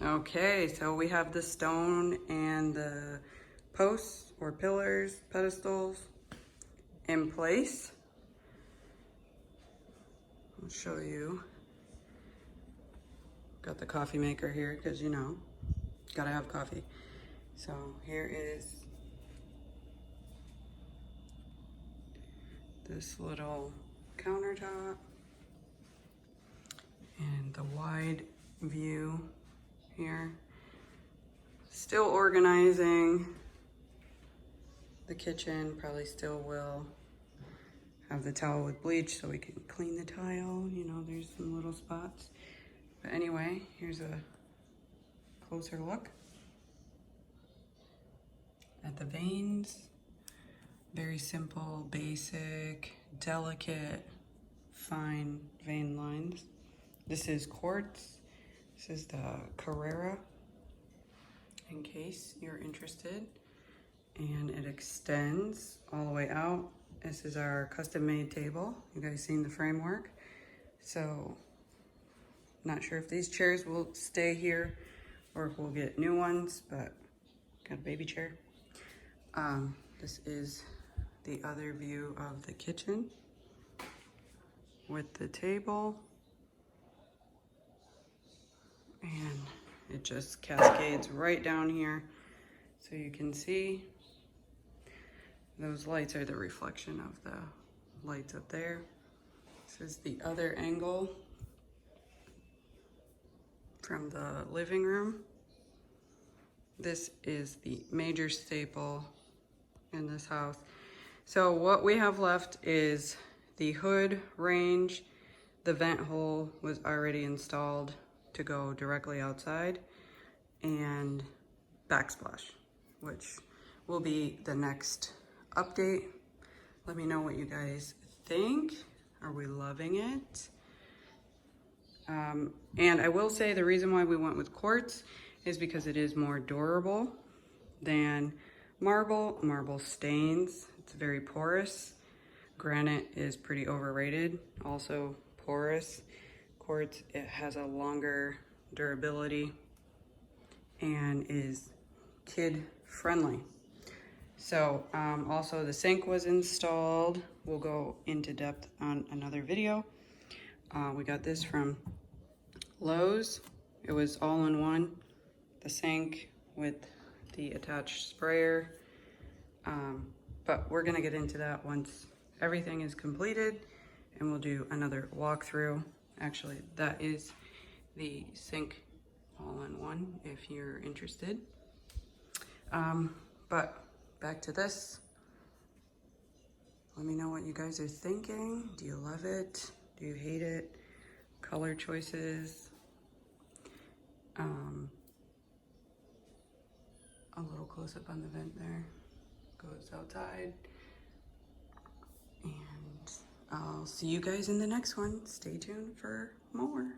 Okay, so we have the stone and the posts or pillars, pedestals in place. I'll show you. Got the coffee maker here because, you know, gotta have coffee. So here is this little countertop and the wide view here. Still organizing the kitchen, probably still will have the towel with bleach so we can clean the tile. You know, there's some little spots. But anyway, here's a closer look at the veins. Very simple, basic, delicate, fine vein lines. This is quartz. This is the Carrera, in case you're interested. And it extends all the way out. This is our custom-made table. You guys seen the framework? So, not sure if these chairs will stay here or if we'll get new ones, but got a baby chair. This is the other view of the kitchen with the table. And it just cascades right down here so you can see. Those lights are the reflection of the lights up there. This is the other angle from the living room. This is the major staple in this house. So what we have left is the hood range. The vent hole was already installed to go directly outside, and backsplash, which will be the next update. Let me know what you guys think. Are we loving it? And I will say the reason why we went with quartz is because it is more durable than marble. Marble stains, it's very porous. Granite is pretty overrated, also porous. Quartz, it has a longer durability and is kid friendly. So also the sink was installed. We'll go into depth on another video. We got this from Lowe's. It was all in one, the sink with the attached sprayer. But we're gonna get into that once everything is completed, and we'll do another walkthrough. Actually, that is the sink all in one if you're interested. But back to this. Let me know what you guys are thinking. Do you love it? Do you hate it? Color choices. A little close up on the vent there. Goes outside. And I'll see you guys in the next one. Stay tuned for more.